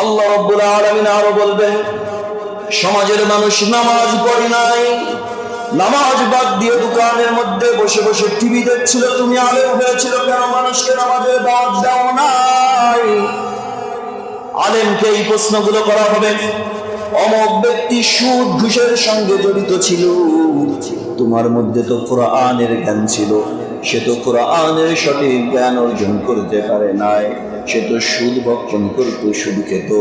আল্লাহ রাব্বুল আলামিন আরো বলবেন, সমাজের মানুষ নামাজ পড়ে নাই, নামাজ বাদ দিয়ে দোকানের মধ্যে বসে বসে টিভি দেখছিল, তুমি আলেম হয়েছিল কেন মানুষকে নামাজের দাওয়াত দাও নাই? আলেমকে এই প্রশ্নগুলো করা হবে। অমুক ব্যক্তি সুদ ঘুষের সঙ্গে জড়িত ছিল, তোমার মধ্যে তো কোরআনের জ্ঞান ছিল, সে তো কোরআনের সঠিক জ্ঞান অর্জন করতে পারে নাই, সে তো সুদ ভক্ষণ করতো, সুদ খেত।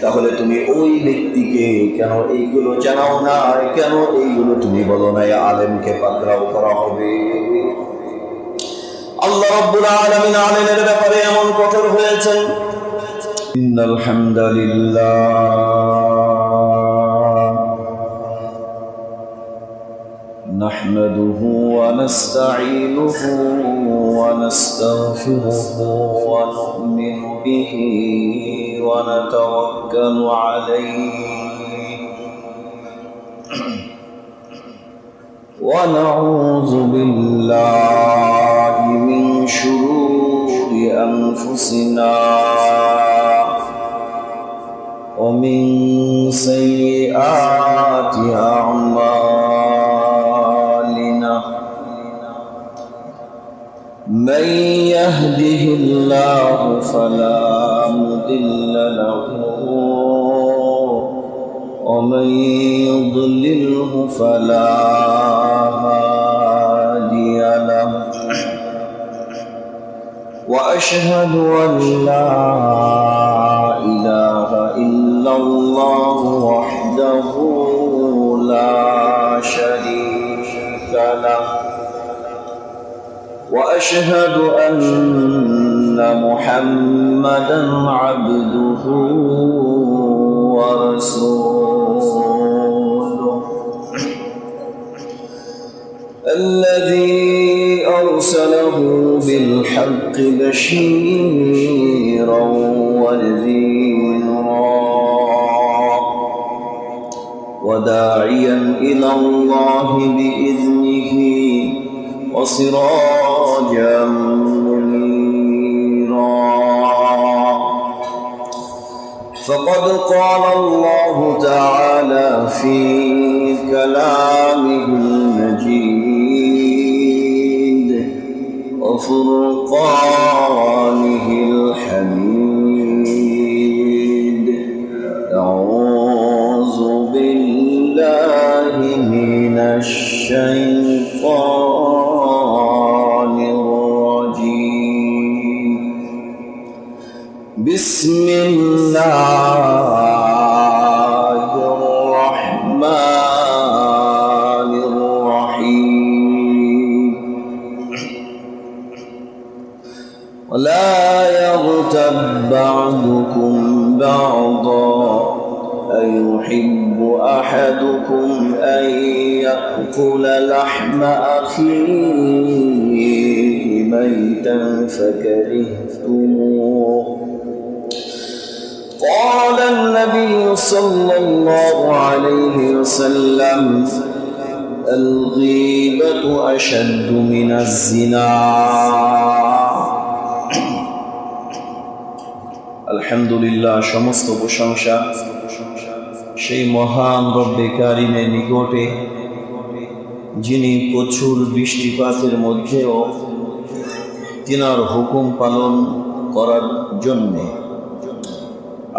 তাহলে তুমি ওই ব্যক্তিকে কেন এইগুলো জানাও না, কেন এইগুলো তুমি বলো নাই? আলেমকে পাকড়াও করা হবে। আল্লাহ রাব্বুল আলামিন আলেমের ব্যাপারে এমন কঠোর হয়েছেন। ইন্নাল হামদালিল্লাহ নাহমাদুহু ওয়া নাস্তাঈনুহু ওয়া নাস্তাগফিরুহু ওয়া নু'মিনু বিহি ওয়া নাতাওয়াক্কালু আলাইহি ওয়া নাউযু বিল্লাহি মিন শুরুরি আনফুসিনা ওয়া মিন সাইয়্যাতি আ'মালিনা মান ইয়াহদিহিল্লাহু ফালা মুদিল্লা লাহু ওয়া মান ইউদ্লিলহু ফালা হাদিয়া লাহু وأشهد أن لا إله إلا الله وحده لا شريك له وأشهد أن محمدا عبده ورسوله الذي أرسله بالحق بشيرا ونذيرا وداعيا إلى الله بإذنه وسراجا منيرا فقد قال الله تعالى في كلامه المجيد وفرقانه الحميد أعوذ بالله من الشيطان الرجيم بسم الله الرحمن الرحيم ولا يغتب بعضكم بعضا أيحب أحدكم أن يأكل لحم أخيه ميتا فكرهتموه قال النبي صلى الله عليه وسلم الغيبة أشد من الزنا আলহামদুলিল্লাহ, সমস্ত প্রশংসা সেই মহান রব্বে কারিমের নিকটে, যিনি প্রচুর বৃষ্টিপাতের মধ্যেও তিনার হুকুম পালন করার জন্যে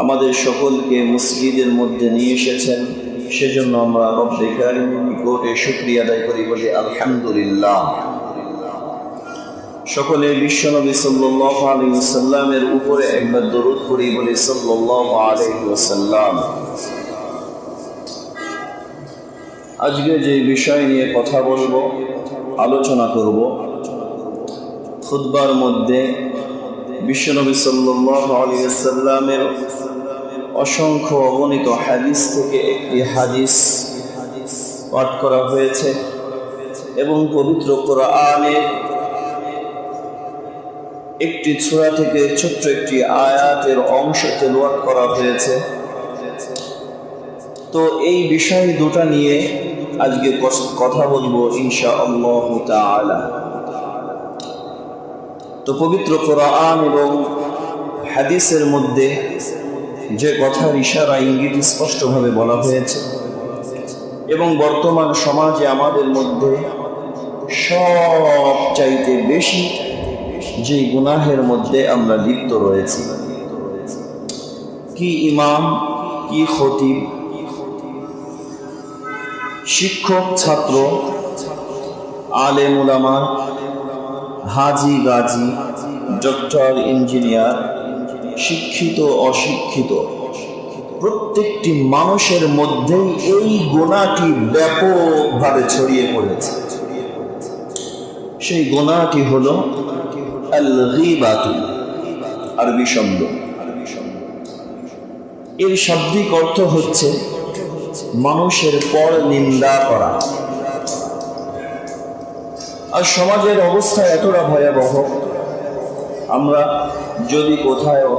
আমাদের সকলকে মসজিদের মধ্যে নিয়ে এসেছেন। সেজন্য আমরা রব্বে কারিমের নিকটে শুকরিয়া আদায় করি, বলি আলহামদুলিল্লাহ। সকলে বিশ্বনবী সাল্লাল্লাহু আলাইহি ওয়াসাল্লামের উপরে একবার দরুদ পড়ি, বলি সাল্লাল্লাহু আলাইহি ওয়াসাল্লাম। আজকে যে বিষয় নিয়ে কথা বলবো, আলোচনা করব, খুতবার মধ্যে বিশ্বনবী সাল্লাল্লাহু আলাইহি ওয়াসাল্লামের অসংখ্য অগণিত হাদিস থেকে একটি হাদিস পাঠ করা হয়েছে এবং পবিত্র কোরআনের একটি সূরা থেকে ছোট্ট একটি আয়াতের অংশ তেলাওয়াত করা হয়েছে। তো এই বিষয় দুটো নিয়ে আজকে কথা বলবো ইনশাআল্লাহ তাআলা। তো পবিত্র কোরআন এবং হাদিসের মধ্যে যে কথার ইশারা ইঙ্গিত স্পষ্টভাবে বলা হয়েছে এবং বর্তমান সমাজে আমাদের মধ্যে সব চাইতে বেশি যে গুনাহের মধ্যে আমরা লিপ্ত রয়েছি, কি ইমাম, কি খতিব, শিক্ষক, ছাত্র, আলেম উলামা, হাজি গাজী, ডক্টর, ইঞ্জিনিয়ার, শিক্ষিত অশিক্ষিত প্রত্যেকটি মানুষের মধ্যেই এই গুনাহটি ব্যাপকভাবে ছড়িয়ে পড়েছে। সেই গুনাহটি হলো আল গীবাতু, আরবি শব্দ। এর শাব্দিক অর্থ হচ্ছে মানুষের পর নিন্দা করা। আর সমাজের অবস্থা এতটা ভয়াবহ, আমরা যদি কোথাও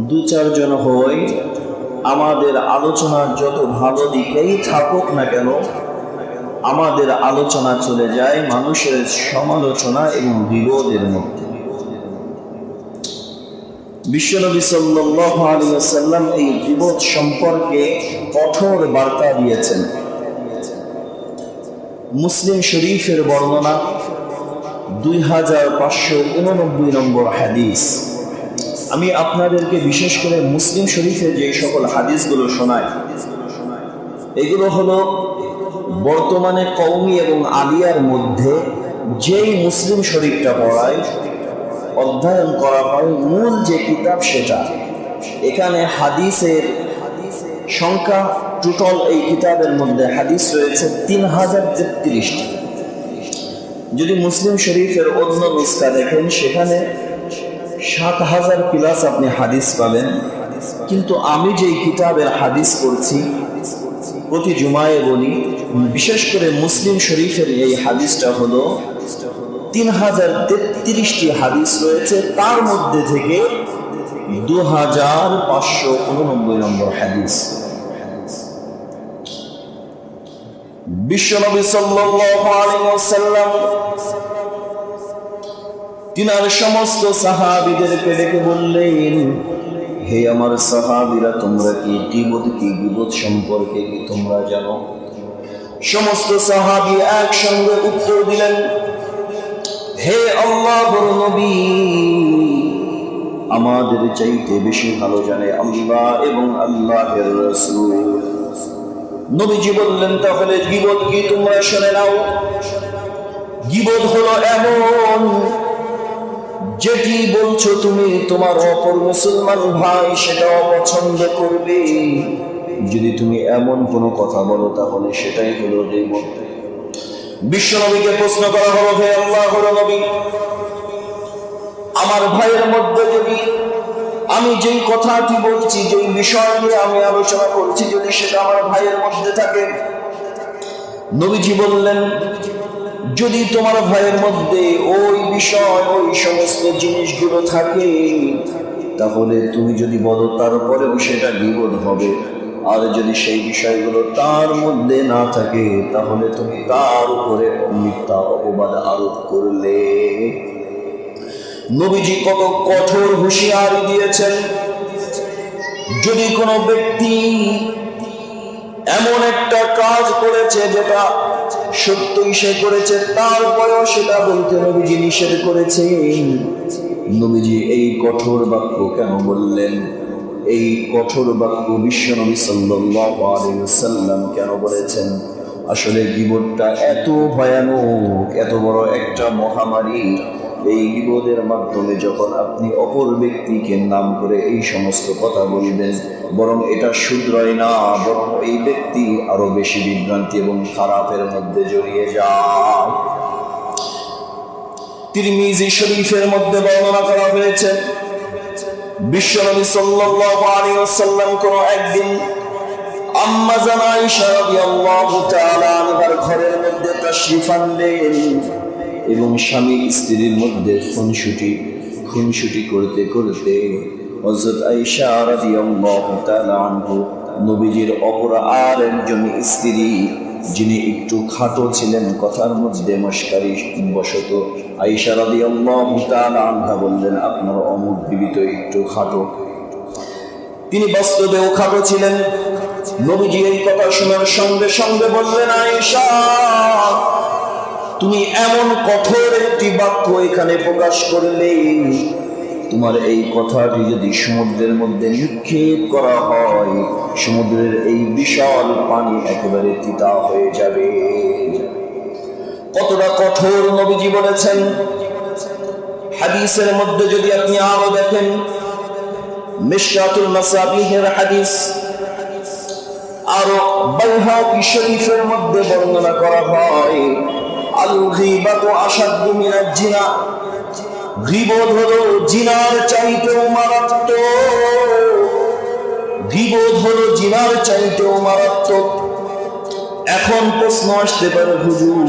দু চারজন হই, আমাদের আলোচনার যত ভালো দিকেই থাকুক না কেন, আমাদের আলোচনা চলে যায় মানুষের সমালোচনা এবং বিরোধের মধ্যে। বিশ্বনবী সাল্লাল্লাহু আলাইহি ওয়াসাল্লাম এই বিরোধ সম্পর্কে কঠোর বার্তা দিয়েছেন। মুসলিম শরীফের বর্ণনা 2589 নম্বর হাদিস। আমি আপনাদেরকে বিশেষ করে মুসলিম শরীফের যে সকল হাদিসগুলো শোনাই, এগুলো হলো বর্তমানে কওমি এবং আলিয়ার মধ্যে যেই মুসলিম শরীফটা পড়ায়, অধ্যয়ন করা হয় মূল যে কিতাব সেটা। এখানে হাদিসের সংখ্যা টোটাল এই কিতাবের মধ্যে হাদিস রয়েছে 3033টি। যদি মুসলিম শরীফের অন্য নুসখা দেখেন, সেখানে 7000 প্লাস আপনি হাদিস পাবেন। কিন্তু আমি যেই কিতাবের হাদিস করছি, প্রতি জুমায় বলি, বিশেষ করে মুসলিম শরীফের এই হাদিসটা হলো 3033টি হাদিস রয়েছে, তার মধ্যে থেকে 2589 নম্বর হাদিস। বিশ্বনবী সাল্লাল্লাহু আলাইহি ওয়াসাল্লাম তিনার সমস্ত সাহাবীদেরকে ডেকে বললেন, হে আমার সাহাবীরা, তোমরা কি গীবত সম্পর্কে কি তোমরা জানো? সমস্ত সাহাবী একসঙ্গে উত্তর দিলেন, হে আল্লাহর নবী, আমাদের চাইতে বেশি ভালো জানে আল্লাহ এবং আল্লাহর রাসূল। নবীজি বললেন, তাহলে গীবত কি তোমরা শুনে নাও। গীবত হলো এমন যেটি বলছো তুমি তোমার অপর মুসলমান ভাই, সেটা অপছন্দ করবে। যদি তুমি এমন কোনো কথা বলো, তাহলে সেটাই হলো গীবত। বিশ্বনবীকে প্রশ্ন করা হলো, হে আল্লাহর নবী, আমার ভাইয়ের মধ্যে যদি আমি যেই কথাটি বলছি, যেই বিষয় নিয়ে আমি আলোচনা করছি, যদি সেটা আমার ভাইয়ের মধ্যে থাকে। নবীজি বললেন, যদি তোমার ভাইয়ের মধ্যে ওই বিষয়, ওই সমস্ত জিনিসগুলো থাকে, তাহলে তুমি যদি বলো, তারপরেও সেটা গীবত হবে। আর যদি সেই বিষয়গুলো তার মধ্যে না থাকে, তাহলে তুমি তার উপরে মিথ্যা অপবাদ আরোপ করলে। নবীজি কত কঠোর হুঁশিয়ারি দিয়েছেন। যদি কোনো ব্যক্তি এমন একটা কাজ করেছে যেটা সত্যই সে করেছে, তারপরেও সেটা বলতে নবীজি নিষেধ করেছেন। নবীজি এই কঠোর বাক্য কেন বললেন? এই কঠোর বাক্য বিশ্বনবী সাল্লাল্লাহু আলাইহি ওয়াসাল্লাম কেন বলেছেন? আসলে গীবতটা এত ভয়ানক, এত বড় একটা মহামারী। এই গীবতের মাধ্যমে যখন আপনি অপর ব্যক্তিকে নাম করে এই সমস্ত কথা বলবেন, বরং এটা শুধরায় না, বরং এই ব্যক্তি আরো বেশি বিভ্রান্তি এবং খারাপের মধ্যে জড়িয়ে যায়। তিরমিজি শরীফের মধ্যে বর্ণনা করা হয়েছে, বিশ্বনবী সাল্লাল্লাহু আলাইহি ওয়াসাল্লাম কোনো একদিন আম্মা জান আয়েশা রাদিয়াল্লাহু তাআলা আনহার ঘরের মধ্যে তাশরিফ আনলেন এবং স্বামী স্ত্রীর মধ্যে খুনসুটি করতে করতে হযরত আয়েশা রাদিয়াল্লাহু তাআলা আনহা নবীজির অপর আর একজন স্ত্রী, যিনি একটু খাটো ছিলেন, কথার মধ্যে মশকারি বশত আয়েশা রাদিয়াল্লাহু তাআলা আনহা বললেন, আপনার অমুক বিবি তো একটু খাটো। তিনি বাস্তবেও খাটো ছিলেন। নবীজি এই কথা শোনার সঙ্গে সঙ্গে বললেন, আয়েশা, তুমি এমন কঠোর একটি বাক্য এখানে প্রকাশ করলে, তোমার এই কথাটি যদি সমুদ্রের মধ্যে নিক্ষেপ করা হয়, সমুদ্রের এই বিশাল পানি একেবারে তিতা হয়ে যাবে। কতটা কঠোর নবীজি বলেছেন। হাদিসের মধ্যে যদি আপনি আরো দেখেন, মিশকাতুল মাসাবিহের হাদিস, আরো বাইহাকি শরীফের মধ্যে বর্ণনা করা হয়, আল গীবাতু আশাদ্দু মিনাজ জিনা, গীবত হলো জিনার চাইতেও মারাত্মক। গীবত হলো জিনার চাইতেও মারাত্মক। এখন প্রশ্ন আসতে পারে, হুজুর,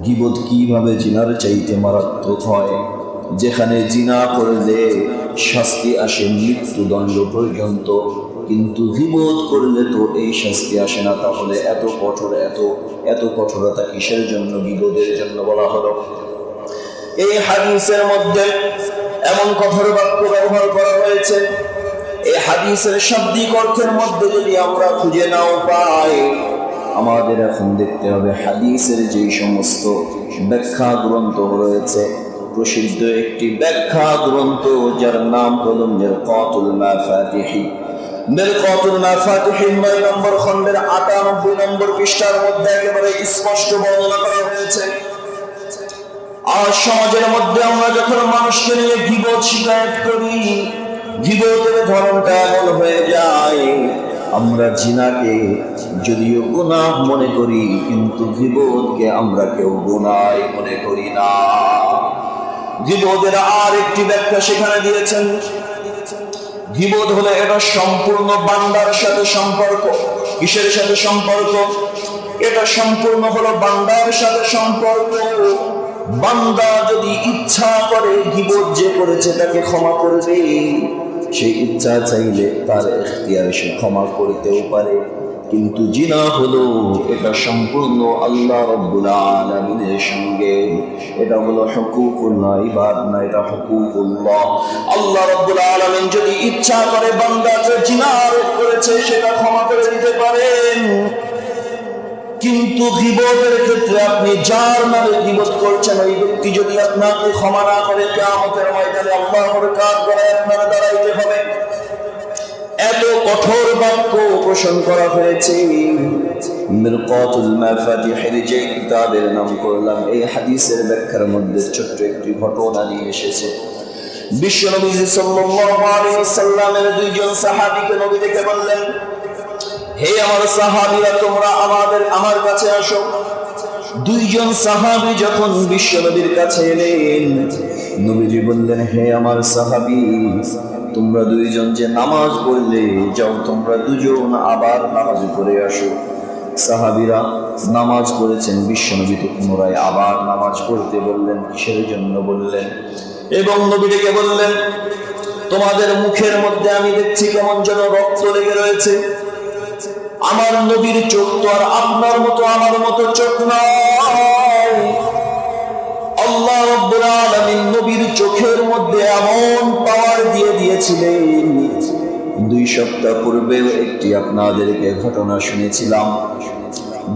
গীবত কিভাবে জিনার চাইতে মারাত্মক হয়? যেখানে জিনা করলে শাস্তি আসে মৃত্যুদণ্ড পর্যন্ত, কিন্তু গীবত করলে তো এই শাস্তি আসে না। তাহলে এত কঠোর, এত কঠোরতা কিসের জন্য? গীবতের জন্য বলা হলো। এই হাদিসের মধ্যে এমন কঠোর বাক্য ব্যবহার করা হয়েছে, এই হাদিসের শাব্দিক অর্থের মধ্যে যদি আমরা খুঁজে নাও পাই, আমাদের এখন দেখতে হবে হাদিসের যে সমস্ত ব্যাখ্যা গ্রন্থ রয়েছে, প্রসিদ্ধ একটি ব্যাখ্যা গ্রন্থ যার নাম হলো মিরকাতুল মাফাতিহ। মিরকাতুল মাফাতিহ 9 নম্বর খণ্ডের 98 নম্বর পৃষ্ঠার মধ্যে একেবারে স্পষ্ট বর্ণনা করা হয়েছে। আর সমাজের মধ্যে আমরা যখন মানুষকে নিয়ে গীবত শিকায়ত করি, গীবতের ধরনটা এমন হয়ে যায়, আমরা জিনাকে যদিও গুনাহ মনে করি, কিন্তু গীবতকে আমরা কেউ গুনাহ মনে করি না। গীবতের আর একটি ব্যাখ্যা সেখানে দিয়েছেন। গীবত হলো এটা সম্পূর্ণ বান্দার সাথে সম্পর্ক। কিসের সাথে সম্পর্ক? এটা সম্পূর্ণ হলো বান্দার সাথে সম্পর্ক। বান্দা যদি ইচ্ছা করে গীবত যে করেছে তাকে ক্ষমা করবে, সেই ইচ্ছা চাইলে তার ইখতিয়ার সে ক্ষমা করতেও পারে। কিন্তু জিনা হলো এটা সম্পূর্ণ আল্লাহ রাব্বুল আলামিনের সঙ্গে, এটা হলো হুকুকুল্লাহ ইবাদ না, এটা হুকুকুল্লাহ। আল্লাহ রাব্বুল আলামিন যদি ইচ্ছা করে বান্দাকে জিনা করেছে সেটা ক্ষমা করে দিতে পারেন। কিন্তু গীবতের ক্ষেত্রে আপনি যার নামে গীবত করছেন, ওই ব্যক্তি যদি আপনাকে ক্ষমা না করে, কিয়ামতের ময়দানে আল্লাহর কাঠগড়ায় আপনার দাঁড়াইতে হবে। এত কঠোর বাক্য পোষণ করা হয়েছে। মিরকাতুল মাফাতিহের যে কিতাবের নাম করলাম, এই হাদিসের ব্যাখ্যার মধ্যে ছোট্ট একটি ঘটনা নিয়ে এসেছে। বিশ্বনবী সাল্লাল্লাহু আলাইহি ওয়াসাল্লামের দুইজন সাহাবীকে নবী ডেকে বললেন, হে আমার সাহাবীরা, তোমরা আমার কাছে আসো। দুইজন সাহাবী যখন বিশ্বনবীর কাছে এলেন, নবীজি বললেন, হে আমার সাহাবী, তোমরা দুইজন যে নামাজ পড়লে, যাও তোমরা দুজন আবার নামাজ পড়ে আসো। সাহাবীরা নামাজ পড়েছেন, বিশ্বনবী তো পুনরায় আবার নামাজ পড়তে বললেন। কিসের জন্য বললেন? এবং নবীকে বললেন, তোমাদের মুখের মধ্যে আমি দেখছি কেমন যেন রক্ত লেগে রয়েছে। আমার নবীর চোখ তো আর আপনার মতো আমার মতো চোখ নয়। আল্লাহ রাব্বুল আলামিন নবীর চোখের মধ্যে এমন পাওয়ার দিয়ে দিয়েছিলেন। 2 সপ্তাহ পূর্বেও একটি আপনাদেরকে ঘটনা শুনেছিলাম।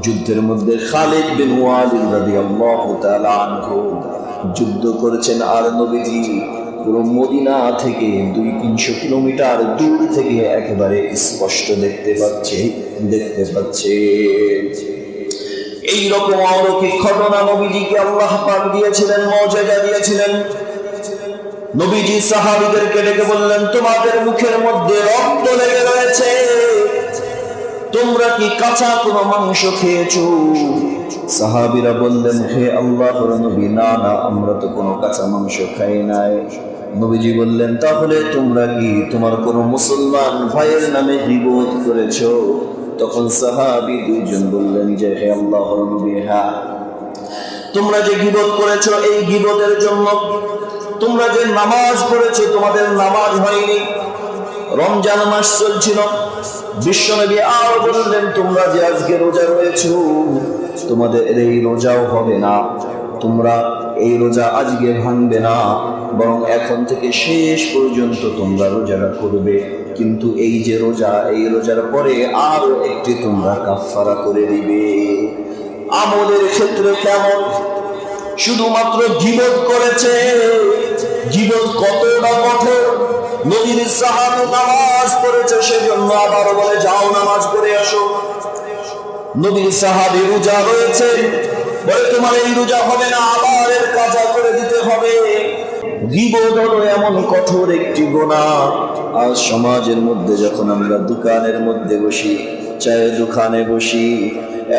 যুদ্ধের মধ্যে খালিদ বিন ওয়ালিদ রাদিয়াল্লাহু তাআলা আনহু যুদ্ধ করেছেন, আর নবীজি পুরো মদিনা থেকে 200-300 কিলোমিটার দূর থেকে একেবারে স্পষ্ট দেখতে পাচ্ছে। এইরকম অলৌকিক ঘটনা নবীজিকে আল্লাহ পাক দিয়েছিলেন, মুজিজা দিয়েছিলেন। নবীজি সাহাবীদেরকে ডেকে বললেন, তোমাদের মুখের মধ্যে রক্ত লেগে রয়েছে, তোমরা কি কাঁচা কোনো মাংস খেয়েছো? সাহাবীরা বললেন, হে আল্লাহর নবী, না না, আমরা তো কোনো কাঁচা মাংস খাই নাই। নবীজি বললেন, তাহলে তোমরা কি তোমার কোনো মুসলমান ভাইয়ের নামে গীবত করেছো? তখন সাহাবী দুইজন বললেন যে, হে আল্লাহর নবী, হ্যাঁ। তোমরা যে গীবত করেছো, এই গীবতের জন্য তোমরা যে নামাজ পড়েছো, তোমাদের নামাজ হয়নি। রমজান মাস চলছিল। বিশ্বনবী আর বললেন, তোমরা যে আজকে রোজা রয়েছো, তোমাদের এই রোজাও হবে না, তোমরা এই রোজা আজকে ভাঙবে না। বরং এখন থেকে শেষ পর্যন্ত তোমরা রোজাটা করবে, কিন্তু এই যে রোজা, এই রোজার পরে আরো একটি তোমরা কাফারা করে দিবে। আমলের ক্ষেত্রে কেমন? শুধুমাত্র গীবত করেছে, গীবত কতটা কঠোর। নবীর সাহাবী নামাজ পড়েছে, সেজন্য আবার বলে যাও নামাজ পড়ে আসো। নবীর সাহাবী রোজা রয়েছে, বলে তোমার এই রোজা হবে না, আবার এর কাজা করে দিতে হবে। গীবত হলো এমন কঠোর একটি গুনাহ। আজ সমাজের মধ্যে যখন আমরা দোকানের মধ্যে বসি, চায়ের দোকানে বসি,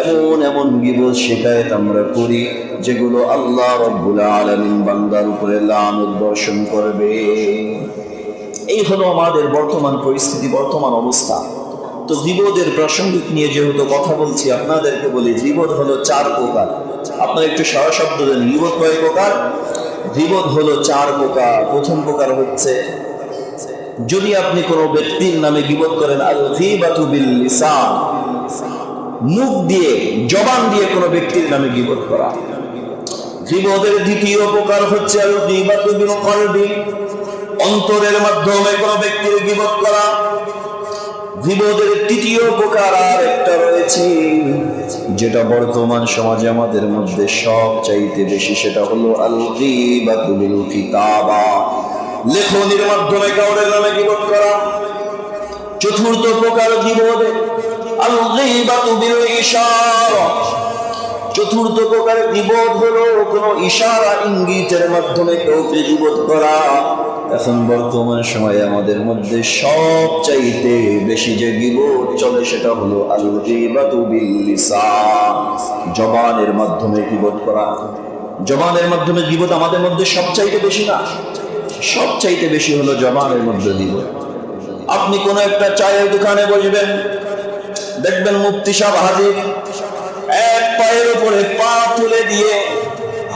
এমন এমন গীবত শিকায়েত আমরা করি যেগুলো আল্লাহ রাব্বুল আলামিন বান্দার উপরে লানত বর্ষণ করবে। এই হলো আমাদের বর্তমান পরিস্থিতি, বর্তমান অবস্থা। তো গীবতের প্রাসঙ্গিক নিয়ে যেহেতু কথা বলছি, আপনাদেরকে বলি গীবত হলো 4 প্রকার। আপনারা একটু সারা শব্দ দেন, গীবত কয় প্রকার? গীবত হলো 4 প্রকার। প্রথম প্রকার হচ্ছে যদি আপনি কোনো ব্যক্তির নামে গীবত করেন, আল গীবাতু বিল লিসান, মুখ দিয়ে, জবান দিয়ে কোনো ব্যক্তির নামে গীবত করা। গীবতের দ্বিতীয় প্রকার হচ্ছে আল গীবাতু বিল কলবি, অন্তরের মাধ্যমে কোনো ব্যক্তির গীবত করা। গীবতের তৃতীয় প্রকার আর একটা রয়েছে, যেটা বর্তমান সমাজে আমাদের মধ্যে সবচাইতে বেশি, সেটা হলো আল গীবাতু বিল কিতাবা, লেখনির মাধ্যমে কাউরের নামে গীবত করা। চতুর্থ প্রকার গীবত আল গীবাতু বিল ইশারা, চতুর্থ প্রকার গীবত হলো কোনো ইশারা, ইঙ্গিতের মাধ্যমে কাউকে গীবত করা। এখন বর্তমান সময়ে আমাদের মধ্যে সবচাইতে বেশি যে গীবত চলে সেটা হলো আল গীবাতু বিল লিসান, জবানের মাধ্যমে গীবত করা। জবানের মাধ্যমে গীবত আমাদের মধ্যে সবচাইতে বেশি না? সবচাইতে বেশি হলো জবানের মধ্যে গীবত। আপনি কোন একটা চায়ের দোকানে বসবেন, দেখবেন মুফতি সাহেব হাজির, এক পায়ের উপরে পা তুলে দিয়ে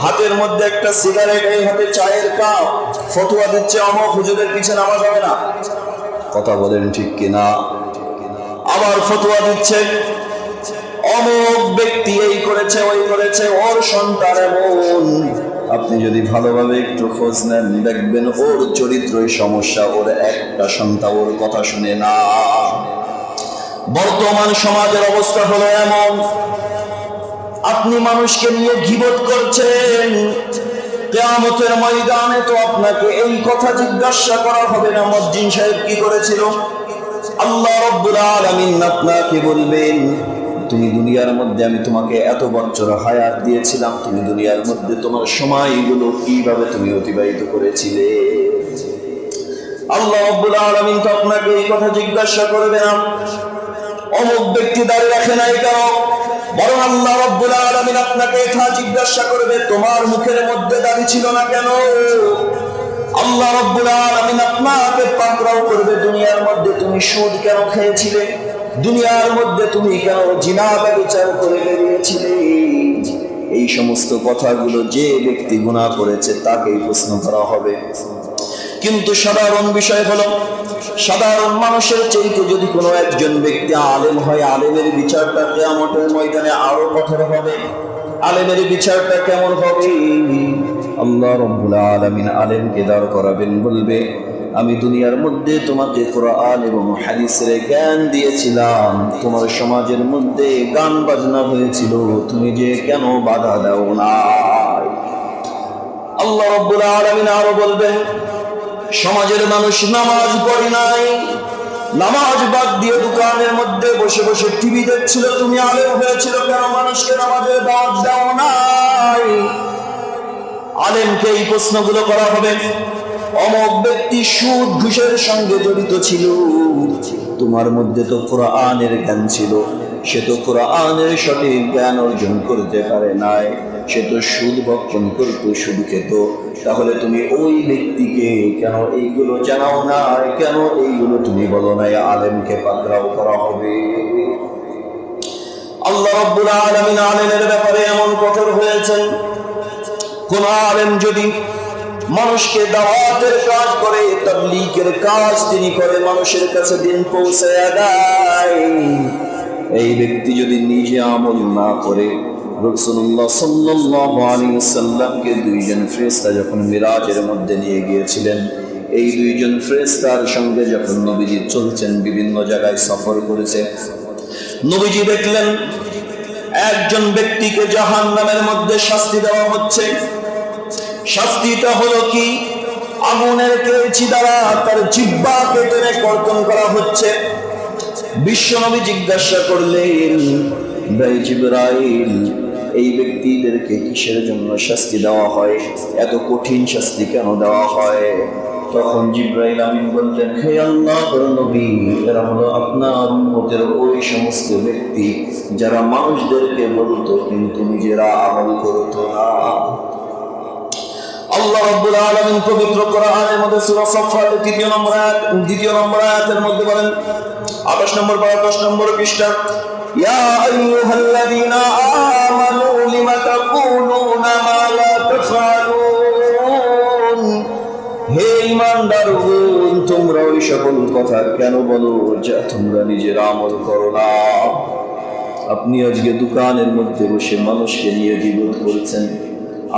হাতের মধ্যে একটা সিগারেট, এই হাতে চায়ের কাপ, ফতোয়া দিচ্ছে অমুক হুজুরের পিছনে নামাজ হবে না। কথা বলেন ঠিক কিনা? আবার ফতোয়া দিচ্ছে অমুক ব্যক্তি এই করেছে, ওই করেছে, ওর সন্তান এমন। আপনি যদি ভালোভাবে একটু খোঁজ নেন, দেখবেন ওর চরিত্রই সমস্যা, ওর একটা সন্তান ওর কথা শুনে না। বর্তমান সমাজের অবস্থা হলো এমন, আপনি মানুষকে নিয়ে গীবত করছেন, কিয়ামতের ময়দানে তো আপনাকে এই কথা জিজ্ঞাসা করা হবে না মজ্জিন সাহেব কি করেছিল। আল্লাহ রাব্বুল আলামিন আপনাকে বলবেন, তুমি দুনিয়ার মধ্যে আমি তোমাকে এত বছর হায়াত দিয়েছিলাম, তুমি দুনিয়ার মধ্যে তোমার সময়গুলো কিভাবে তুমি অতিবাহিত করেছিলে। আল্লাহ রাব্বুল আলামিন তো আপনাকে এই কথা জিজ্ঞাসা করবে না অমুক ব্যক্তি দাঁড়িয়ে রাখে নাই কেন, বরং আল্লাহ রাব্বুল আলামিন আপনাকে এটা জিজ্ঞাসা করবে তোমার মুখের মধ্যে দাড়ি ছিল না কেন। আল্লাহ রাব্বুল আলামিন আপনাকে পাকড়াও করবে, দুনিয়ার মধ্যে তুমি সুদ কেন খেয়েছিলে, দুনিয়ার মধ্যে তুমি কেন জিনা ব্যভিচার করে বেরিয়েছিলে। এই সমস্ত কথাগুলো যে ব্যক্তি গুনাহ করেছে তাকেই প্রশ্ন করা হবে। কিন্তু সাধারণ বিষয় হলো, সাধারণ মানুষের চাইতে যদি কোনো একজন ব্যক্তি আলেম হয়, আলেমের বিচারটা কিয়ামতের ময়দানে আরো কঠোর হবে। আলেমের বিচারটা কেমন হবে? আল্লাহ রাব্বুল আলামিন আলেমকে দাঁড় করাবেন, বলবে আমি দুনিয়ার মধ্যে তোমাকে কোরআন এবং হাদিসের জ্ঞান দিয়েছিলাম, তোমার সমাজের মধ্যে গান বাজনা হয়েছিল, তুমি যে কেন বাধা দাও না। আল্লাহ রাব্বুল আলামিন আরো বলবেন সমাজের মানুষ নামাজ পড়ে নাই, নামাজ বাদ দিয়ে দোকানের মধ্যে বসে বসে টিভি দেখছিল, তুমি আলেম হয়েছিল কেন মানুষকে নামাজের দাওয়াত দাও নাই। আলেমকে এই প্রশ্নগুলো করা হবে। অমুক ব্যক্তি সুদ ঘুষের সঙ্গে জড়িত ছিল, তোমার মধ্যে তো কোরআনের জ্ঞান ছিল, সে তো কোরআনের সঠিক জ্ঞান অর্জন করতে পারে নাই, সে তো সুদ ভক্ষণ করতো, সুদ খেত, তাহলে তুমি ওই ব্যক্তিকে কেন এইগুলো জানাও না, কেন এইগুলো তুমি বলো নাই। আলেমকে পাকড়াও করা হবে। আল্লাহ রাব্বুল আলামিন আলেমের ব্যাপারে এমন কঠোর হয়েছেন, কোন আলেম যদি মানুষকে দাওয়াতের কাজ করে, তাবলীগের কাজ তিনি করে, মানুষের কাছে দিন পৌঁছায় দেয়, এই ব্যক্তি যদি নিজে আমল না করে, রাসূলুল্লাহ সাল্লাল্লাহু আলাইহি ওয়াসাল্লামকে দুইজন ফেরেশতা যখন মিরাজের মধ্যে নিয়ে গিয়েছিলেন, এই দুইজন ফেরেশতার সঙ্গে যখন নবীজি চলছেন, বিভিন্ন জায়গায় সফর করেছে, নবীজি দেখলেন একজন ব্যক্তিকে জাহান্নামের মধ্যে শাস্তি দেওয়া হচ্ছে। শাস্তিটা হলো কি? আগুনের কেচি দ্বারা তার জিহ্বাকে টেনে কর্তন করা হচ্ছে। বিশ্বনবী জিজ্ঞাসা করলেন, ভাই জিবরাইল, এই ব্যক্তিদেরকে কিসের জন্য শাস্তি দেওয়া হয়? এত কঠিন শাস্তি কেন দেওয়া হয়? তখন জিবরাইল আমিন বললেন, হে আল্লাহর নবী, এরা হলো আপনার উম্মতের ওই সমস্ত ব্যক্তি যারা মানুষদেরকে বলতো কিন্তু নিজেরা আমল করতো না। আল্লাহ রাব্বুল আলামিন পবিত্র কোরআনের মধ্যে সূরা সাফফাত 2 নম্বর আয়াতের মধ্যে বলেন, 28 নম্বর 29 নম্বর পৃষ্ঠা, ইয়া আইয়ুহাল্লাযীনা আমানু লিমা তাকুলুনা মা লা তাফআলুন, হে ঈমানদারগণ, তোমরা ওই সকল কথা কেন বলো যা তোমরা নিজেরা আমল করো না। আপনি আজকে দোকানের মধ্যে বসে মানুষকে নিয়ে গীবত করছেন,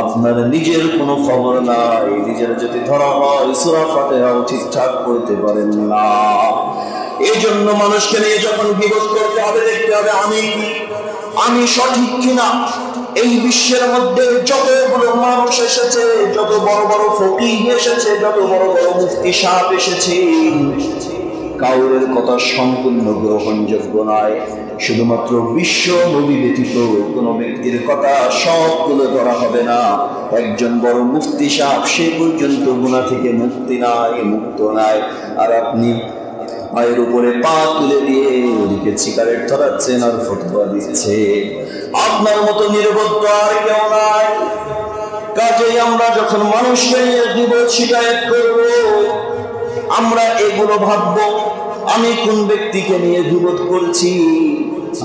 আপনার নিজের কোনো খবর নাই, নিজের যদি ধরা হয় সূরা ফাতিহাও ঠিকঠাক পড়তে পারেন না। এই জন্য মানুষকে নিয়ে যখন গীবত করতে হবে, দেখতে হবে আমি সঠিক কিনা। এই বিশ্বের মধ্যে যতগুলো মানুষ এসেছে, যত বড় বড় ফকিহ এসেছে, যত বড় বড় মুফতি সাহেব এসেছে, কাউরের কথা সম্পূর্ণ গ্রহণযোগ্য নয়। শুধুমাত্র বিশ্ব নবী ব্যতীত কোন ব্যক্তির কথা সবগুলো ধরা হবে না। একজন বড় মুফতি সাহেব সে পর্যন্ত গুনাহ থেকে মুক্ত নাই, আর আপনি পায়ের উপরে পা তুলে দিয়ে ওদিকে সিগারেট ধরাচ্ছেন আর ফতোয়া দিচ্ছে। আপনার মতো নির্বোধ আর কেউ নাই। কাজেই আমরা যখন মানুষকে নিয়ে গীবত শিকায়েত করব, আমরা এগুলো ভাববো, আমি কোন ব্যক্তিকে নিয়ে গীবত করছি,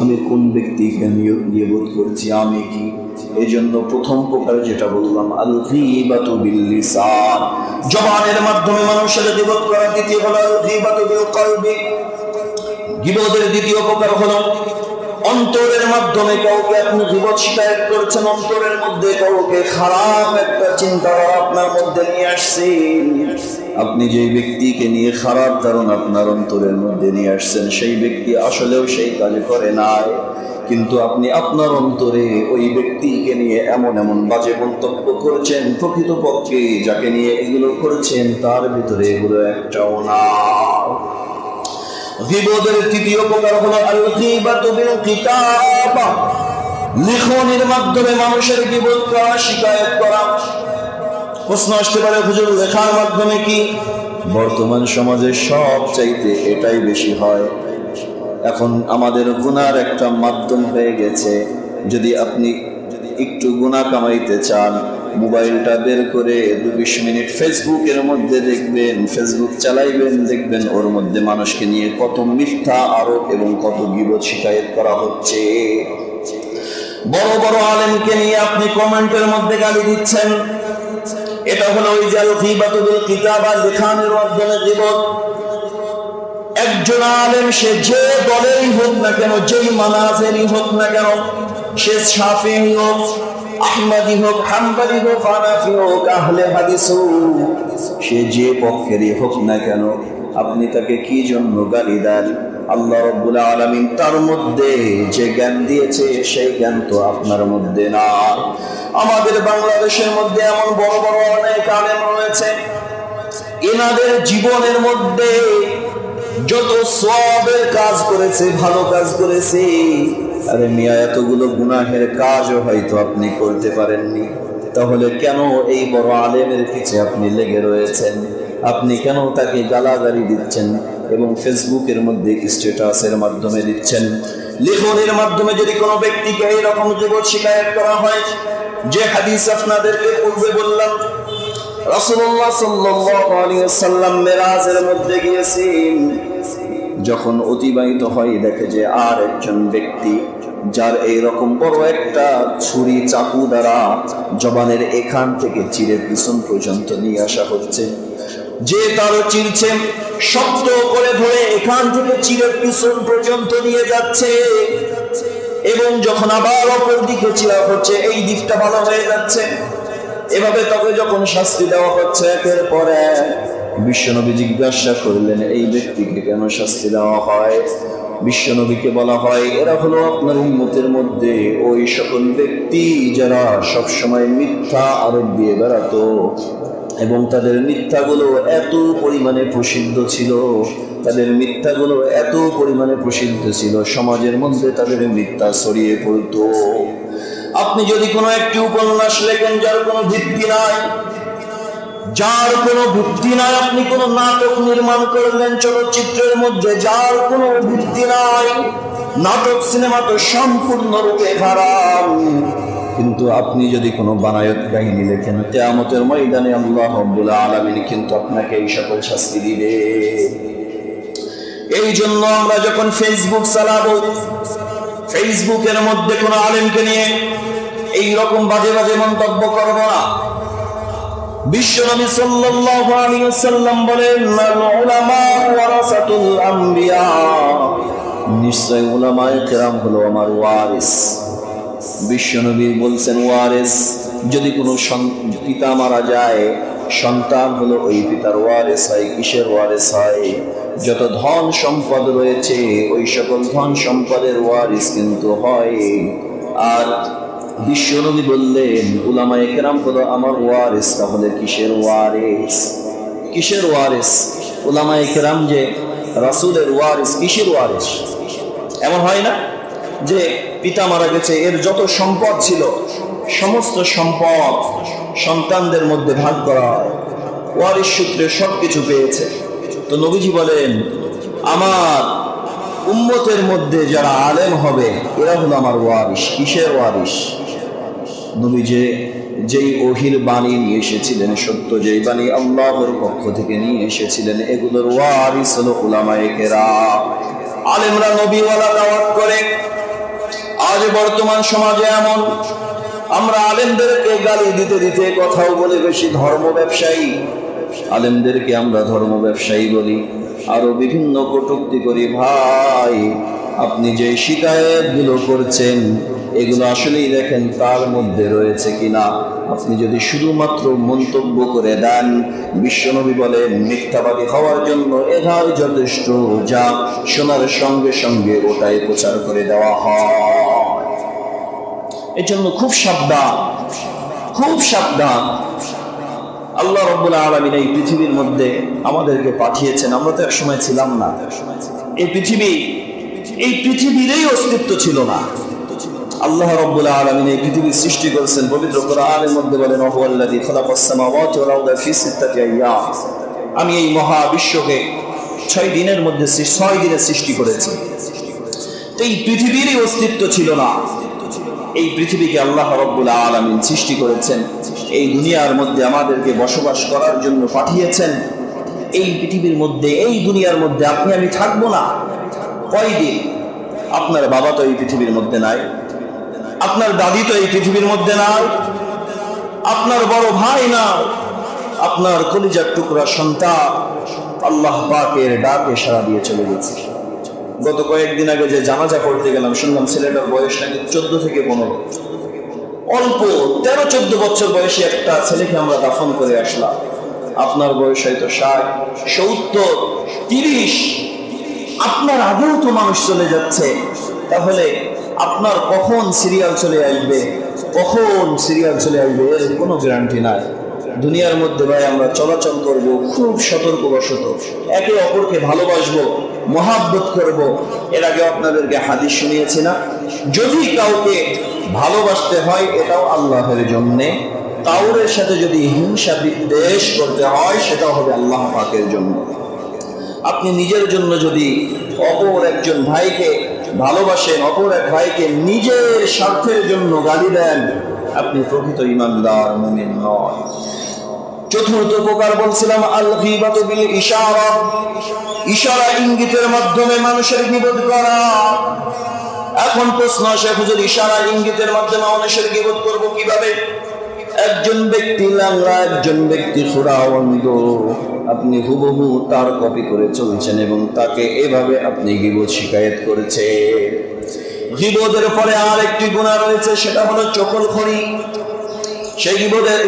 আমি কোন ব্যক্তিকে নিয়ে গীবত করছি, আমি কি। এই জন্য প্রথম প্রকার যেটা বললাম, আল গীবাতু বিল লিসান, জবানের মাধ্যমে মানুষের গীবত করা। দ্বিতীয় হলো আল গীবাতু বিল কলবি, গীবতের দ্বিতীয় প্রকার হলো অন্তরের মাধ্যমে কাউকে আপনি গীবত শিকায়েত করছেন, অন্তরের মধ্যে কাউকে খারাপ একটা চিন্তাধারা আপনার মধ্যে নিয়ে আসছেন। আপনি যে ব্যক্তিকে নিয়ে খারাপ ধারণা আপনার অন্তরের মধ্যে নিয়ে আসছেন, সেই ব্যক্তি আসলেও সেই কাজ করে নাই, কিন্তু আপনি আপনার অন্তরে ওই ব্যক্তিকে নিয়ে এমন এমন বাজে মন্তব্য করেছেন, প্রকৃতপক্ষে যাকে নিয়ে এগুলো করেছেন তার ভিতরে এগুলো একটাও না। গীবতের তৃতীয় প্রকার হলো আল গীবাতু বিল কিতাবা, লিখনের মাধ্যমে মানুষের গীবত করা, শিকায়েত করা। প্রশ্ন আসতে পারে, হুজুর লেখার মাধ্যমে কি? বর্তমান সমাজে সব চাইতে এটাই বেশি হয়। এখন আমাদের গুনার একটা মাধ্যম হয়ে গেছে। যদি আপনি একটু গুনাহ কামাইতে চান, মোবাইলটা বের করে ২-২০ মিনিট ফেসবুকের মধ্যে দেখবেন, ফেসবুক চালাইবেন, দেখবেন ওর মধ্যে মানুষকে নিয়ে কত মিথ্যা আরোপ এবং কত গীবত শিকায়েত করা হচ্ছে। বড় বড় আলেমকে নিয়ে আপনি কমেন্টের মধ্যে গালি দিচ্ছেন। এটা হলো ওই যে গীবাতু বিল কিতাবা, লেখানের মাধ্যমে গীবত। একজন আলেম সে যে দলেরই হোক না কেন, যেই মানাজেরই হোক না কেন, সে শাফিঈ হোক, আহমদি হোক, হাম্বলি হোক, হানাফি হোক, আহলে হাদিস হোক, সে যে পক্ষেরই হোক না কেন, আপনি তাকে কি জন্য গালি দেন? আল্লাহ রাব্বুল আলামিন তার মধ্যে যে জ্ঞান দিয়েছে সেই জ্ঞান তো আপনার মধ্যে না। আমাদের বাংলাদেশের মধ্যে এমন বড় বড় অনেক আলেম রয়েছে, এনাদের জীবনের মধ্যে যত সওয়াবের কাজ করেছে, ভালো কাজ করেছে, আরে মিয়া এতগুলো গুনাহের কাজও হয়তো আপনি করতে পারেননি। তাহলে কেন এই বড় আলেমের পিছে আপনি লেগে রয়েছেন? আপনি কেন তাকে গালাগালি দিচ্ছেন এবং ফেসবুকের মধ্যে স্ট্যাটাসের মাধ্যমে দিচ্ছেন? লেখনের মাধ্যমে যদি কোনো ব্যক্তিকে এরকম গীবত শিকায়েত করা হয়, যে হাদিস আপনাদেরকে পূর্বে বললাম, রাসূলুল্লাহ সাল্লাল্লাহু আলাইহি ওয়াসাল্লাম মেরাজের মধ্যে গিয়েছেন, যখন অতিবাহিত হয় দেখে যে আর একজন ব্যক্তি যার এইরকম বড় একটা ছুরি চাকু দ্বারা জবানের এখান থেকে চিরে পিছন পর্যন্ত নিয়ে আসা হচ্ছে, যে তারও চিরছে, শক্ত করে ধরে এখান থেকে চিরে পিছন পর্যন্ত নিয়ে যাচ্ছে। এবং যখন আবার অপর দিকে চিরা হচ্ছে এই দিকটা ভালো হয়ে যাচ্ছে, এভাবে তাকে যখন শাস্তি দেওয়া হচ্ছে একের পর এক, বিশ্বনবী জিজ্ঞাসা করলেন এই ব্যক্তিকে কেন শাস্তি দেওয়া হয়? বিশ্বনবীকে বলা হয় এরা হলো আপনার উম্মতের মধ্যে ওই সকল ব্যক্তি যারা সবসময় মিথ্যা আরোপ দিয়ে বেড়াতো এবং তাদের মিথ্যাগুলো এত পরিমাণে প্রসিদ্ধ ছিল, তাদের মিথ্যাগুলো এত পরিমাণে প্রসিদ্ধ ছিল সমাজের মধ্যে তাদের মিথ্যা ছড়িয়ে পড়তো। আপনি যদি কোনো একটি উপন্যাস লেখেন যার কোনো ভিত্তি নাই, যার কোনো ভিত্তি নাই, আপনি কোনো নাটক নির্মাণ করলেন চলচ্চিত্রের মধ্যে যার কোনো ভিত্তি নাই, নাটক সিনেমা তো সম্পূর্ণরূপে হারাম। কিন্তু আপনি যদি কোনো বানায়ত কাহিনী লেখেন কিয়ামতের ময়দানে আল্লাহ রাব্বুল আলামিন কিন্তু আপনাকে এই সকল শাস্তি দিবে। এই জন্য আমরা যখন ফেসবুক চালাবো, ফেসবুকের মধ্যে কোনো আলেমকে নিয়ে এই রকম বাজে বাজে মন্তব্য করব না। বিশ্বনবী সাল্লাল্লাহু আলাইহি ওয়াসাল্লাম বলেন আল উলামা ওয়ারাসাতুল আমবিয়া, নিশ্চয় উলামায়ে কেরাম হলো আমার ওয়ারিস। বিশ্বনবী বলছেন ওয়ারিস, যদি কোনো পিতা মারা যায় সন্তান হলো ওই পিতার ওয়ারিস হয়। কিসের ওয়ারিস হয়? যত ধন সম্পদ রয়েছে ওই সকল ধন সম্পদের ওয়ারিস কিন্তু হয়। আর বিশ্বনবী বললেন উলামায়ে কেরাম হলো আমার ওয়ারিস। তাহলে কিসের ওয়ারিস? কিসের ওয়ারিস? উলামায়ে কেরাম যে রাসূলের ওয়ারিস, কিসের ওয়ারিস? এমন হয় না যে পিতা মারা গেছে, এর যত সম্পদ ছিল সমস্ত সম্পদ সন্তানদের মধ্যে ভাগ করা হয়, ওয়ারিস সূত্রে সবকিছু পেয়েছে। তো নবীজি বলেন আমার উম্মতের মধ্যে যারা আলেম হবে এরা হলো আমার ওয়ারিস। কিসের ওয়ারিস? নবী যেই ওহির বাণী নিয়ে এসেছিলেন, সত্য যেই বাণী আল্লাহর পক্ষ থেকে নিয়ে এসেছিলেন, এগুলোর ওয়ারিস হলো উলামায়ে কেরাম। আলেমরা নবীওয়ালা দাওয়াত করে। আজ বর্তমান সমাজে এমন, আমরা আলেমদেরকে গালি দিতে দিতে কথাও বলে বেশি ধর্ম ব্যবসায়ী, আলেমদেরকে আমরা ধর্ম ব্যবসায়ী বলি, আরো বিভিন্ন কটূক্তি করি। ভাই, আপনি যে শিকায়েতগুলো করছেন এগুলো আসলেই দেখেন তার মধ্যে রয়েছে কিনা। আপনি যদি শুধুমাত্র মন্তব্য করে দেন, বিশ্বনবী বলেন মিথ্যাবাদী হওয়ার জন্য এটাই যথেষ্ট, যা শোনার সঙ্গে সঙ্গে ওটাই প্রচার করে দেওয়া হয়। এজন্য খুব সাবধান, খুব সাবধান। আল্লাহ রাব্বুল আলামিন এই পৃথিবীর মধ্যে আমাদেরকে পাঠিয়েছেন, আমরা তো একসময় ছিলাম না। এই পৃথিবীরই অস্তিত্ব ছিল না। আল্লাহ রাব্বুল আলামিন এই পৃথিবী সৃষ্টি করেছেন। পবিত্র কোরআনের মধ্যে বলেন ওয়াহুয়াল্লাযী খালাকাস সামাওয়াতি ওয়াল আরদা ফি সিত্তাতি আইয়াম, আমি এই মহাবিশ্বকে 6 দিনের মধ্যে 6 দিনে সৃষ্টি করেছি। এই পৃথিবীরই অস্তিত্ব ছিল না। এই পৃথিবীকে আল্লাহ রাব্বুল আলামিন সৃষ্টি করেছেন, এই দুনিয়ার মধ্যে আমাদেরকে বসবাস করার জন্য পাঠিয়েছেন। এই পৃথিবীর মধ্যে, এই দুনিয়ার মধ্যে আপনি আমি থাকবো না কয়দিন? আপনার বাবা তো এই পৃথিবীর মধ্যে নাই, আপনার দাদি তো এই পৃথিবীর মধ্যে নাই, আপনার বড় ভাই না, আপনার কলিজার টুকরা সন্তান আল্লাহ পাকের ডাকে সাড়া দিয়ে চলে গেছে। গত কয়েকদিন আগে যে জানাজা পড়তে গেলাম, শুনলাম ছেলেটার বয়স নাকি 14 থেকে 15, অল্প 13-14 বছর বয়সী একটা ছেলেকে আমরা দাফন করে আসলাম। আপনার বয়স হয়তো 60, 70, 30, আপনার আগেও তো মানুষ চলে যাচ্ছে। তাহলে আপনার কখন সিরিয়াল চলে আসবে, কখন সিরিয়াল চলে আসবে এর কোনো গ্যারান্টি নাই। দুনিয়ার মধ্যে ভাই আমরা চলাচল করব খুব সতর্কবশত, একে অপরকে ভালোবাসবো, মহাব্বত করব। এর আগে আপনাদেরকে হাদিস শুনিয়েছি না, যদি কাউকে ভালোবাসতে হয় এটাও আল্লাহর জন্যে, কাউরের সাথে যদি হিংসা বিদ্বেষ করতে হয় সেটাও হবে আল্লাহ পাকের জন্য। আপনি নিজের জন্য যদি অপর একজন ভাইকে ভালোবাসেন, অপর এক ভাইকে নিজের স্বার্থের জন্য গালি দেন, আপনি প্রকৃত ঈমানদার মুমিন নয়। চতুর্থ প্রকার বলছিলাম আল গীবাতু বিল ইশারা, ইশারা ইঙ্গিতের মাধ্যমে মানুষের গীবত করা। এখন প্রশ্ন আসে হুজুর ইশারা ইঙ্গিতের মাধ্যমে মানুষের গীবত করব কিভাবে? একজন ব্যক্তি লাংড়া, একজন ব্যক্তি খুরাওয়ান্দ, আপনি হুবহু তার কপি করে চলছেন এবং তাকে এভাবে আপনি গীবত শিকায়েত করেছেন। গীবতের পরে আর একটি গুনাহ রয়েছে, সেটা হলো চগলখড়ি।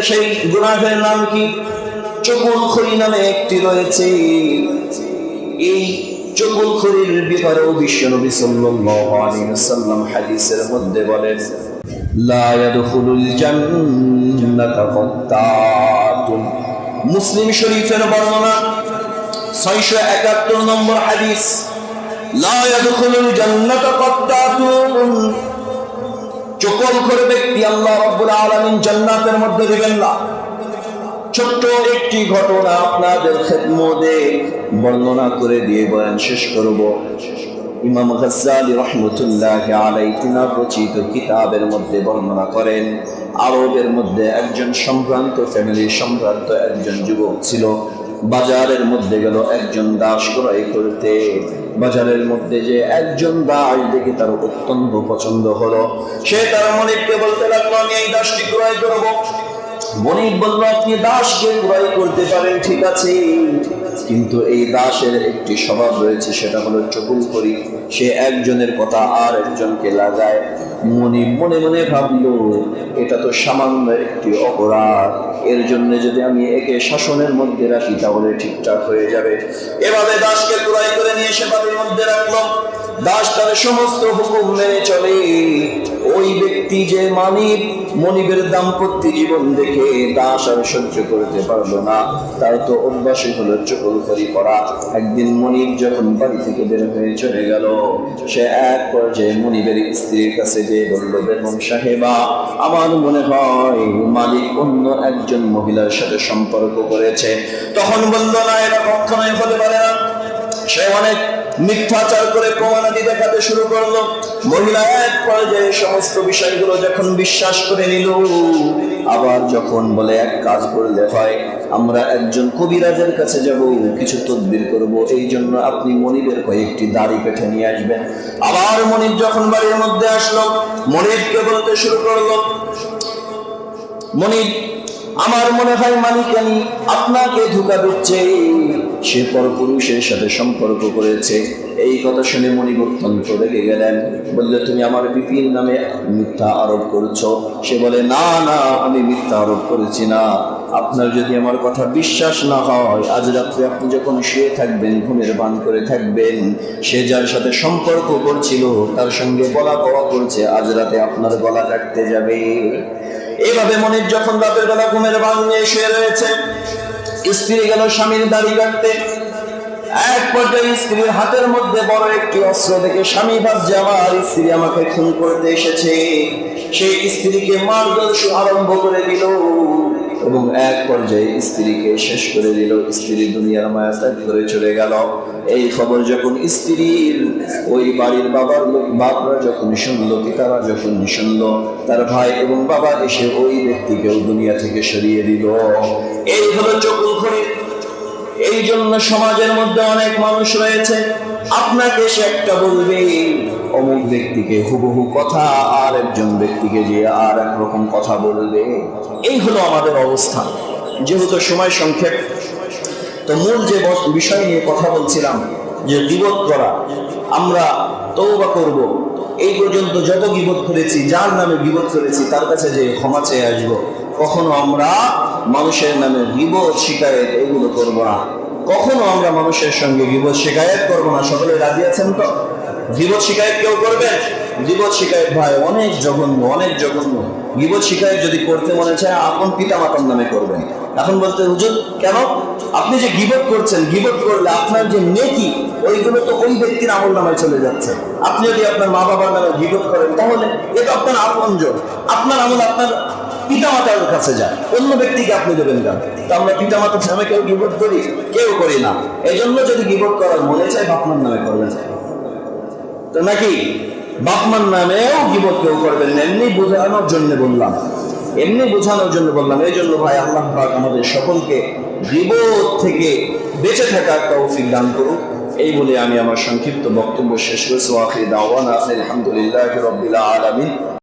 সেই গুনাহের নাম কি? চগলখড়ি নামে একটি রয়েছে। এই চগলখড়ির ব্যাপারেও বিশ্বনবী সাল্লাল্লাহু আলাইহি ওয়াসাল্লাম হাদিসের মধ্যে বলেন, লা ইয়াদখুলুল জান্নাতা কাত্তাতুন। মুসলিম শরীফের বর্ণনা 671 নম্বর হাদিস, লা ইয়াদখুলুল জান্নাতা কাত্তাতুন। চগলখড় ব্যক্তি আল্লাহ রাব্বুল আলামিন জান্নাতের মধ্যে দিবেন না। ছোট্ট একটি ঘটনা আপনাদের খেদমতে বর্ণনা করে দিয়ে বয়ান শেষ করব। ইমাম গাজ্জালী রাহমাতুল্লাহি আলাইহি তিনার রচিত কিতাবের মধ্যে বর্ণনা করেন, আরবের মধ্যে একজন সম্ভ্রান্ত ফ্যামিলির সম্ভ্রান্ত একজন যুবক ছিল। বাজারের মধ্যে গেল একজন দাস ক্রয় করতে। বাজারের মধ্যে যে একজন দাস দেখে তার অত্যন্ত পছন্দ হলো। সে তার মনিবকে বলতে লাগলো, আমি এই দাসটি ক্রয় করব। মনিব বলল, আপনি দাসকে ক্রয় করতে পারেন, ঠিক আছে, কিন্তু এই দাসের একটি স্বভাব রয়েছে, সেটা হলো চগলখড়ি। সে একজনের কথা আর একজনকে লাগায়। মনিব মনে মনে ভাবলো, এটা তো সামান্য একটি অপরাধ, এর জন্য যদি আমি একে শাসনের মধ্যে রাখি তাহলে ঠিকঠাক হয়ে যাবে। এভাবে দাসকে ক্রয় করে নিয়ে সে বাড়ির মধ্যে রাখলো। দাস তার সমস্ত হুকুম মেনে চলে। ওই ব্যক্তি যে মনিবের দাম্পত্য জীবন দেখে দাস আর সহ্য করতে পারলো না। তার তো অভ্যাসই হলো চগলখড়ি করা। একদিন মনিব যখন বাড়ি থেকে বের হয়ে চলে গেল, সে এক পর্যায়ে মনিবের স্ত্রীর কাছে গিয়ে বলল, বেগম সাহেবা, আমার মনে হয় মালিক অন্য একজন মহিলার সাথে সম্পর্ক করেছে। তখন বলল, না, এটা কখনোই হতে পারে না। সে অনেক মিথ্যাচার করে প্রমাণাদি দেখাতে শুরু করলো। মহিলা এক পর্যায়ে সমস্ত বিষয়গুলো যখন বিশ্বাস করে নিল, আবার যখন বলে, এক কাজ করলে হয়, আমরা একজন কবিরাজের কাছে যাব, কিছু তদবির করব, এই জন্য আপনি মনিবের কয়েকটি দাড়ি কেটে নিয়ে আসবেন। আবার মনিব যখন বাড়ির মধ্যে আসলো, মনিবকে বলতে শুরু করলো, মনিব, আমার মনে হয় মালিকানি আপনাকে ধোঁকা দিচ্ছে, সে পরপুরুষের সাথে সম্পর্ক করেছে। এই কথা শুনে মনিব অত্যন্ত রেগে গেলেন। বললে, তুমি আমার বিপির নামে মিথ্যা আরোপ করছো। সে বলে, না না, আমি মিথ্যা আরোপ করেছি না। আপনার যদি আমার কথা বিশ্বাস না হয়, আজ রাত্রে আপনি যখন শুয়ে থাকবেন, ঘুমের ভান করে থাকবেন, সে যার সাথে সম্পর্ক করছিল তার সঙ্গে গলা কওয়া করছে, আজ রাতে আপনার গলা কাটতে যাবে। এইভাবে মনিব যখন রাতের বেলা ঘুমের ভান নিয়ে শুয়ে রয়েছে, স্ত্রী গেল স্বামীর দাড়ি কাটতে। এক পর্যায়ে স্ত্রীর হাতের মধ্যে বড় একটি অস্ত্র দেখে স্বামী ভাবছে, আমার স্ত্রী আমাকে খুন করতে এসেছে। সেই স্ত্রীকে মারধর আরম্ভ করে দিল এবং এক পর্যায়ে স্ত্রীকে শেষ করে দিল। স্ত্রী দুনিয়ার মায়া ত্যাগ করে চলে গেল। এই খবর যখন স্ত্রীর ওই বাড়ির বাপরা যখন শুনলো, পিতারা যখন শুনলো, তার ভাই এবং বাবা এসে ওই ব্যক্তিকেও দুনিয়া থেকে সরিয়ে দিল। এই হলো চগলখড়ি। এই জন্য সমাজের মধ্যে অনেক মানুষ রয়েছে, আপনাকে সে একটা বলবে অমুক ব্যক্তিকে হুবহু কথা, আর একজন ব্যক্তিকে যে আর এক রকম কথা বলবে। এই হলো আমাদের অবস্থা। যেহেতু সময় সংক্ষেপ, তো মূল যে বিষয় নিয়ে কথা বলছিলাম, যে গীবত করা, আমরা তওবা করব। এই পর্যন্ত যত গীবত করেছি, যার নামে গীবত করেছি, তার কাছে যে ক্ষমা চেয়ে আসবো। কখনো আমরা মানুষের নামে গীবত শিকায়েত এগুলো করব না। কখনো আমরা মানুষের সঙ্গে গীবত শিকায়েত করব না। সকলে রাজি আছেন তো? গীবত শিকায়েত কেউ করবেন? গীবত শিকায়েত ভাই অনেক জঘন্য, অনেক জঘন্য। গীবত শিকায়েত যদি করতে মনে চায়, আপন পিতা মাতার নামে করবেন। এখন বলতে, হুজুর কেন? আপনি যে গীবত করছেন, গীবত করলে আপনার যে নেকি, ওইগুলো তো ওই ব্যক্তির আমল নামায় চলে যাচ্ছে। আপনি যদি আপনার মা বাবার নামে গীবত করেন, তাহলে এটা আপনার আপনজন, আপনার আমল আপনার পিতা মাতার কাছে যায়, অন্য ব্যক্তিকে আপনি দেবেন কেন? তো আমরা পিতা মাতার নামে কেউ গীবত করি? কেউ করি না। এই জন্য যদি গীবত করার মনে চায়, বাপমার নামে করবেন। তো নাকি বাপমার নামেও গীবত কেউ করবেন না। এমনি বোঝানোর জন্য বললাম, এমনি বোঝানোর জন্য বললাম। এই জন্য ভাই, আল্লাহ পাক আমাদের সকলকে গীবত থেকে বেঁচে থাকার তৌফিক দান করুন। এই বলে আমি আমার সংক্ষিপ্ত বক্তব্য শেষ করেছি। আখির দাওয়ানা আলহামদুলিল্লাহি রাব্বিল আলামিন।